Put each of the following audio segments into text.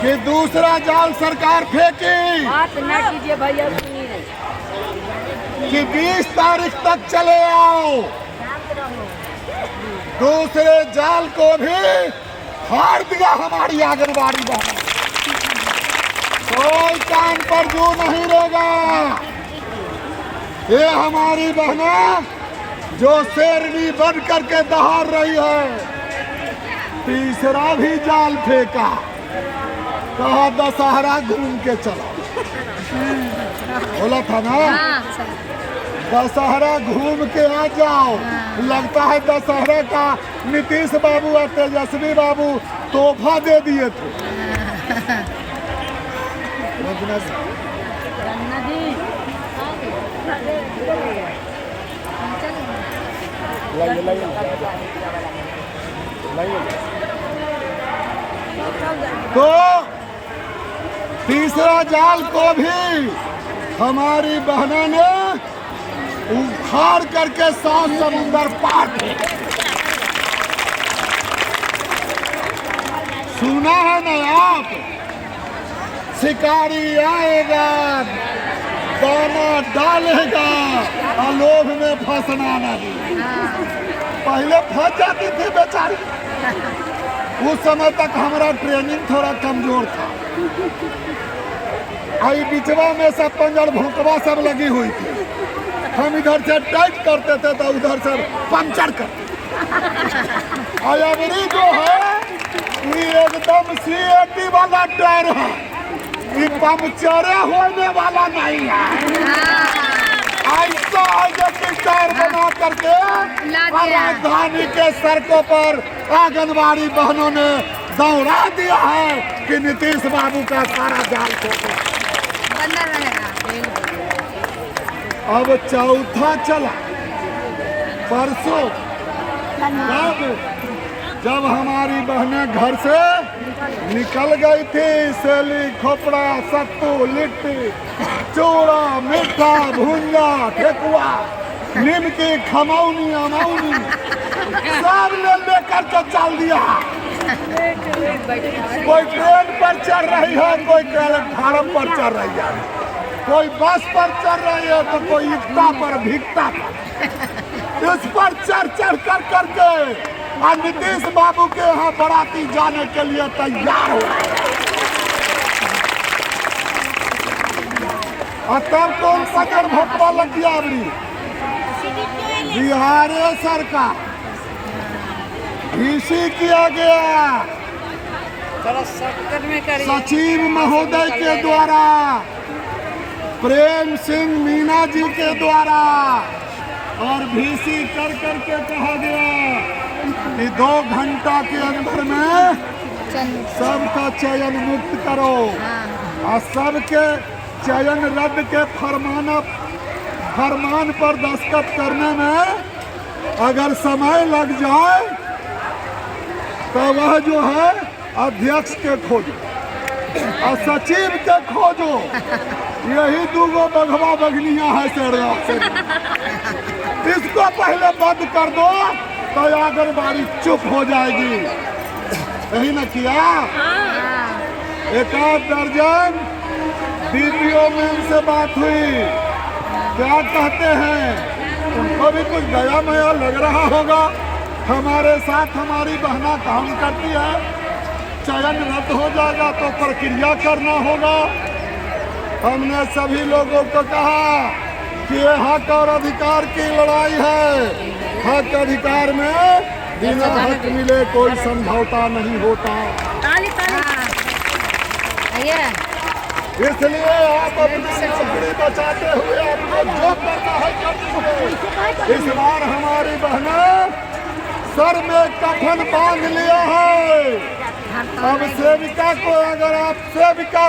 कि दूसरा जाल सरकार फेंकी बात न कीजिए भैया, सुनिए। कि 20 तारीख तक चले आओ, दूसरे जाल को भी फाड़ दिया हमारी आंगनबाड़ी बहन। कोई कान पर जू नहीं रहेगा। ये हमारी बहनें जो शेरनी बन करके दहाड़ रही है, तीसरा भी जाल फेंका, कहा दशहरा घूम के चलो। बोला था ना दशहरा घूम के आ जाओ। लगता है दशहरा का नीतीश बाबू और तेजस्वी बाबू तोहफा दे दिए थे। तो तीसरा जाल को भी हमारी बहनों ने उखाड़ करके 7 समुंदर पार किया। सुना है ना आप, शिकारी आएगा दाना डालेगा, लोभ में फंसना नहीं। पहले फंस जाती थी बेचारी। उस समय तक हमारा ट्रेनिंग थोड़ा कमजोर था। आई बिचवा में सब पंजर भोंकवा सब लगी हुई थी। हम इधर से टाइट करते थे तो उधर से पंचर करते। अयवरी जो है ये एकदम सीएटी वाला टायर है, ये पंचर होने वाला नहीं है। ऐसा टायर बना करके राजधानी के सड़कों पर आंगनबाड़ी बहनों ने दौड़ा दिया है कि नीतीश बाबू का सारा जाल खोलो। अब चौथा चला परसों, जब हमारी बहनें घर से निकल गई थी, सेली खोपड़ा सत्तू लिट्टी चूड़ा मीठा भुंजा ठेकुआ निमकी खमौनी अमौनी सब लेकर के चल दिया। कोई ट्रेन पर चढ़ रही है, कोई प्लेटफार्म पर चढ़ रही है, कोई बस पर चढ़ रही है तो कोई इफ्ता पर भिक्ता पर। इस पर चढ़ करके और नीतीश बाबू के यहाँ बराती जाने के लिए तैयार हो। और तब कौन सगर भोकवा लग गया अबरी बिहार सरकार इसी किया गया सचिव महोदय के द्वारा, प्रेम सिंह मीना जी के द्वारा, और भीसी कर करके कहा गया कि 2 घंटा के अंदर में सबका चयन मुक्त करो। और सबके चयन रद्द के फरमान पर दस्तखत करने में अगर समय लग जाए तो वह जो है अध्यक्ष के खोजो और सचिव के खोजो। यही 2 बघवा बघनियां है से इसको पहले बंद कर दो तो आंगनबाड़ी चुप हो जाएगी। यही न किया। 1 दर्जन डीपीओ में से बात हुई, क्या कहते हैं, उनको भी कुछ दया मया लग रहा होगा। हमारे साथ हमारी बहना काम करती है, चयन रद्द हो जाएगा तो प्रक्रिया करना होगा। हमने सभी लोगों को कहा कि ये हक और अधिकार की लड़ाई है। हक अधिकार में बिना हक मिले कोई समझौता नहीं होता। इसलिए आप अपनी नौकरी बचाते हुए आपको जो करना है करते। इस बार हमारी बहनें सर में कफन बांध लिया है। अब सेविका को अगर आप सेविका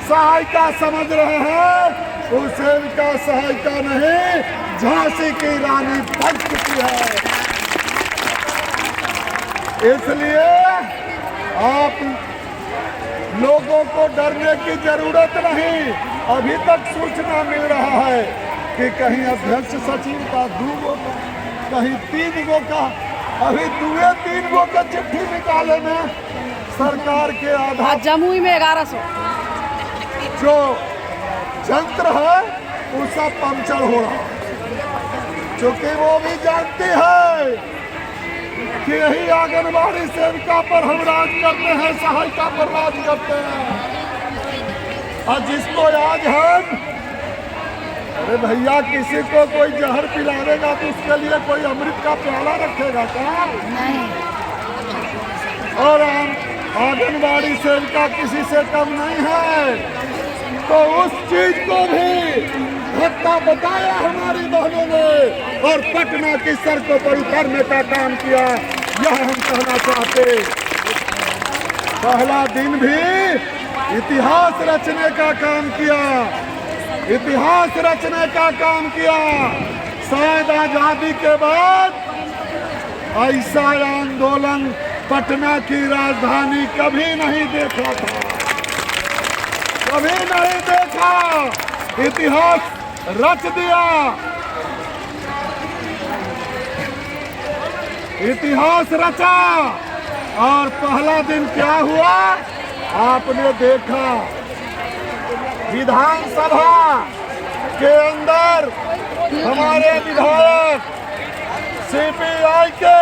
सहायिका समझ रहे हैं, वो सेविका सहायिका नहीं, झांसी की रानी बन चुकी है। इसलिए आप लोगों को डरने की जरूरत नहीं। अभी तक सूचना मिल रहा है कि कहीं अध्यक्ष सचिव का 2 गो का, कहीं 3 गो का, अभी 2-3 गो का चिट्ठी निकाले में सरकार के आधार जमुई में 1100। जो यंत्र है वो सब पंचर हो रहा है, क्योंकि वो भी जानती है कि यही आंगनबाड़ी सेविका पर हम राज करते हैं, सहायिका पर राज करते हैं। और जिसको आज हम, अरे भैया किसी को कोई जहर पिलाएगा तो उसके लिए कोई अमृत का प्याला रखेगा क्या? नहीं। और आंगनबाड़ी सेविका किसी से कम नहीं है, तो उस चीज को भी धक्का बताया हमारी बहनों ने और पटना की सड़कों पर उतरने का काम किया। यह हम कहना चाहते, पहला दिन भी इतिहास रचने का काम किया, इतिहास रचने का काम किया। शायद आजादी के बाद ऐसा आंदोलन पटना की राजधानी कभी नहीं देखा था, कभी नहीं देखा। इतिहास रच दिया, इतिहास रचा। और पहला दिन क्या हुआ आपने देखा, विधानसभा के अंदर हमारे विधायक सीपीआई के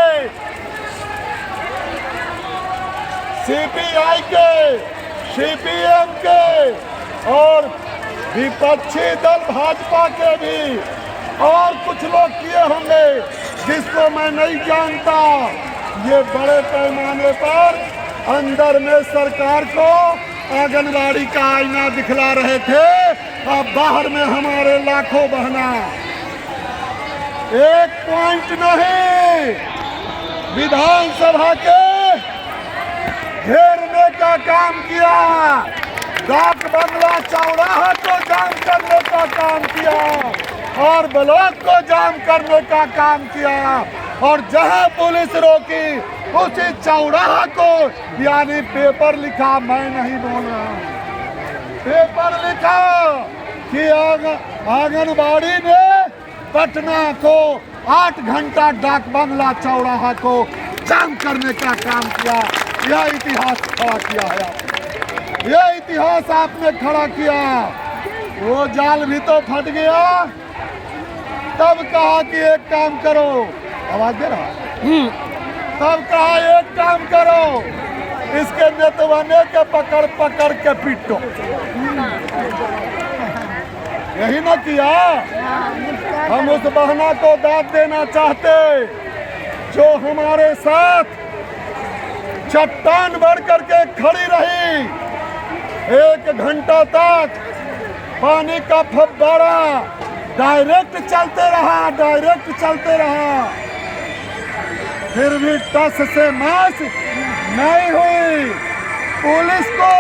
सीपीएम के और विपक्षी दल भाजपा के भी और कुछ लोग किए होंगे जिसको मैं नहीं जानता। ये बड़े पैमाने पर अंदर में सरकार को आंगनबाड़ी का आईना दिखला रहे थे और बाहर में हमारे लाखों बहना। एक पॉइंट नहीं, विधानसभा के घेरने का काम किया, डाक बंगला चौराहा को जाम करने का काम किया और ब्लॉक को जाम करने का काम किया। और जहां पुलिस रोकी उसी चौराहा को, यानी पेपर लिखा, मैं नहीं बोल रहा हूं, पेपर लिखा कि आंगनबाड़ी ने पटना को 8 घंटा डाक बंगला चौराहा को जाम करने का काम किया। यह इतिहास खड़ा किया है आपने, यह इतिहास आपने खड़ा किया। वो जाल भी तो फट गया, तब कहा कि एक काम करो, आवाज दे रहा, तब कहा एक काम करो, इसके नेतवाने के पकड़ पकड़ के पीटो। यही ना किया। हम उस बहना को दाद देना चाहते जो हमारे साथ चट्टान बढ़ करके खड़ी रही। 1 घंटा तक पानी का फव्वारा डायरेक्ट चलते रहा, डायरेक्ट चलते रहा, फिर भी टस से मास नहीं हुई। पुलिस को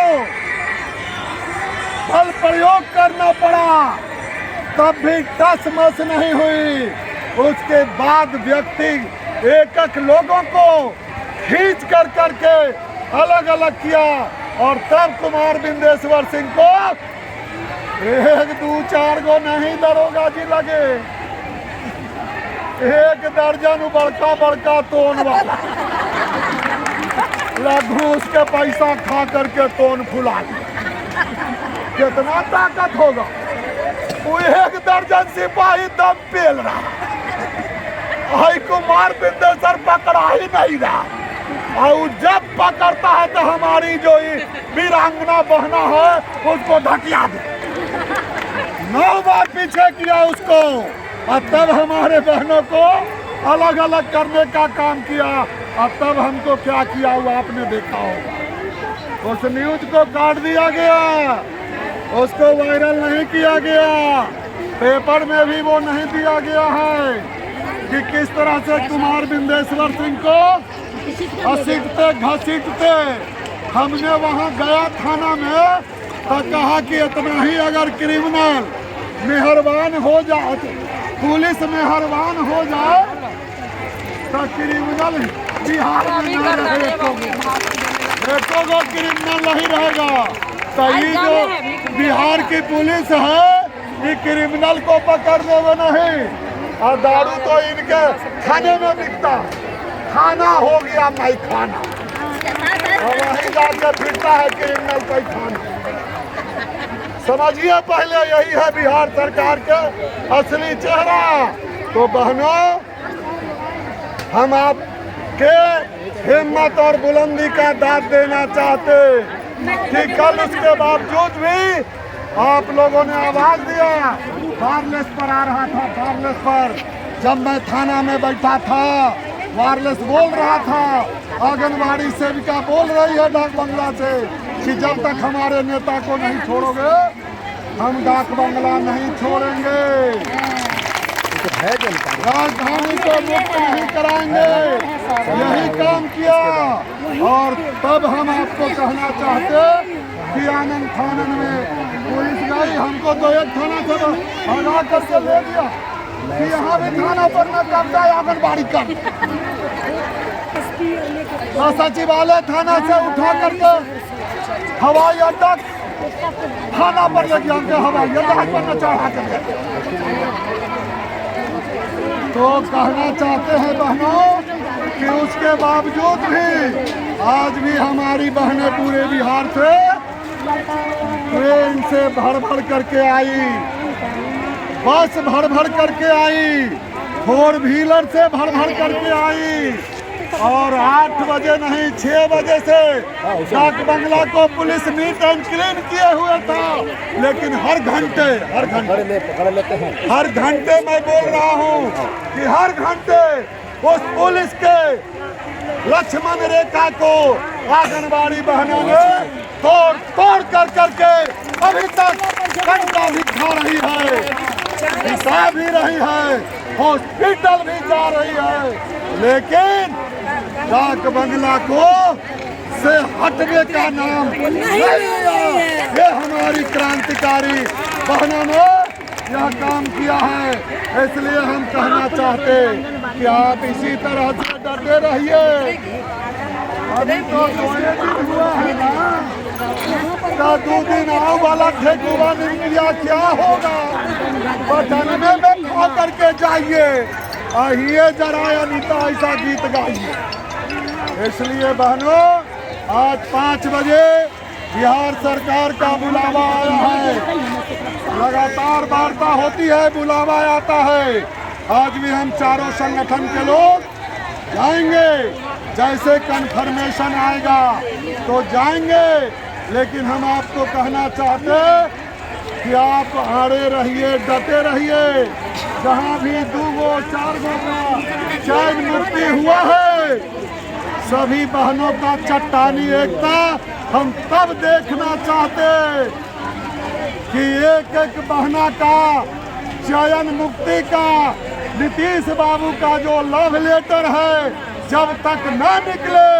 बल प्रयोग करना पड़ा, तब भी टस मस नहीं हुई। उसके बाद व्यक्ति एक लोगों को खींच कर करके अलग अलग किया और तब कुमार बिंदेश्वर सिंह को 1 2 4 गो नहीं दरोगा जी लगे, 1 दर्जन बड़का बड़का तोन वाला घूस के पैसा खा करके तोन फुला दिया। कितना ताकत होगा, वो 1 दर्जन सिपाही दम पेल रहा, हाई कुमार बिंदेश्वर पकड़ा ही नहीं रहा। और जब पकड़ता है तो हमारी जो वीरांगना बहना है उसको ढकिया दे, 9 बार पीछे किया उसको, और तब हमारे बहनों को अलग अलग करने का काम किया। और तब हमको क्या किया वो आपने देखा होगा। उस न्यूज को काट दिया गया, उसको वायरल नहीं किया गया, पेपर में भी वो नहीं दिया गया है कि किस तरह से कुमार बिंदेश्वर सिंह को घसीटते घसीटते हमने वहां गया थाना में, तो कहा कि इतना ही अगर क्रिमिनल मेहरबान हो जाए, पुलिस मेहरबान हो जाए तो क्रिमिनल बिहार में न रहे, एको गो क्रिमिनल नहीं रहेगा। तो ये जो बिहार की पुलिस है ये क्रिमिनल को पकड़ने में नहीं, और दारू तो इनके खाने में बिकता, खाना हो गया भाई खाना। जाके फिरता है क्रिमिनल पैखाना। समझिए पहले यही है बिहार सरकार के असली चेहरा। तो बहनों, हम आपके हिम्मत और बुलंदी का दाद देना चाहते कि कल उसके बावजूद भी आप लोगों ने आवाज दिया। वायरलेस पर आ रहा था, वायरलेस पर जब मैं थाना में बैठा था वायरलेस बोल रहा था। आंगनबाड़ी सेविका बोल रही है डाक बंगला से कि जब तक हमारे नेता को नहीं छोड़ोगे हम डाक बंगला नहीं छोड़ेंगे, राजधानी को मुक्त नहीं कराएंगे। यही काम किया। और तब हम आपको कहना चाहते कि आनंद थानन में पुलिस गई, हमको तो एक थाना से भगा करके ले लिया कि यहाँ भी थाना पर न कब्जा आंगनबाड़ी कर। सचिवालय थाना से उठा करके हवाई अड्डा थाना पर ले गया, हमके हवाई अड्डा पर न चढ़ा कर। तो कहना चाहते हैं बहनों कि उसके बावजूद भी आज भी हमारी बहनें पूरे बिहार से ट्रेन से भर करके आई, बस भर करके आई, 4 व्हीलर से भर करके आई। और 8 बजे नहीं 6 बजे से डाक बंगला को पुलिस नीट एंड क्लीन किए हुए था। लेकिन हर घंटे मैं बोल रहा हूँ कि हर घंटे उस पुलिस के लक्ष्मण रेखा को आंगनबाड़ी बहनों ने तोड़ करके अभी तक घंटा भी खा रही है, हिसाब भी रही है, हॉस्पिटल भी जा रही है। लेकिन डाक बंगला को से हटने का नाम नहीं लिया। ये हमारी क्रांतिकारी बहनों ने यह काम किया है। इसलिए हम कहना चाहते कि आप इसी तरह से डटे रहिए। अभी तो 2 दिन हुआ है ना, 2 दिन आओ वाला ठेकुआ नहीं मिला, क्या होगा? बटनवे में खा करके जाइए, आइए जरा अनीता ऐसा गीत गाइए। इसलिए बहनों, आज 5 बजे बिहार सरकार का बुलावा आया है। लगातार वार्ता होती है, बुलावा आता है। आज भी हम चारों संगठन के लोग जाएंगे, जैसे कन्फर्मेशन आएगा तो जाएंगे। लेकिन हम आपको कहना चाहते कि आप आड़े रहिए, डटे रहिए। जहाँ भी 2 गो 4 गो का चैन मुक्ति हुआ है, सभी बहनों का चट्टानी एकता हम तब देखना चाहते कि एक बहना का चयन मुक्ति का नीतीश बाबू का जो लव लेटर है जब तक न निकले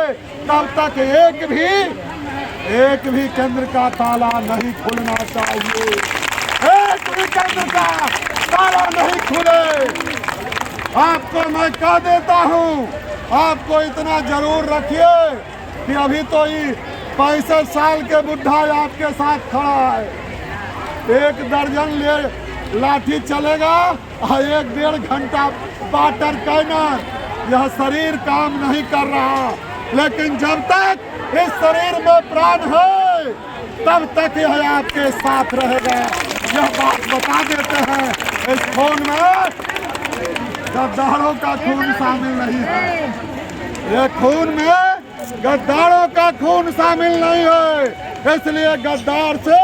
तब तक एक भी केंद्र का ताला नहीं खुलना चाहिए। एक भी केंद्र का ताला नहीं खुले। आपको मैं कह देता हूँ, आपको इतना जरूर रखिए कि अभी तो ये 65 साल के बुढ़ा आपके साथ खड़ा है। 1 दर्जन ले लाठी चलेगा और 1-1.5 घंटा वाटर कैनन, यह शरीर काम नहीं कर रहा। लेकिन जब तक इस शरीर में प्राण है तब तक यह आपके साथ रहेगा। यह बात बता देते हैं। इस खून में गद्दारों का खून शामिल नहीं है। ये खून में गद्दारों का खून शामिल नहीं है। इसलिए गद्दार से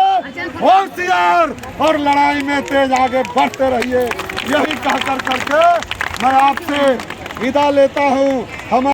होशियार और लड़ाई में तेज आगे बढ़ते रहिए। यही कहकर करके मैं आपसे विदा लेता हूँ। हम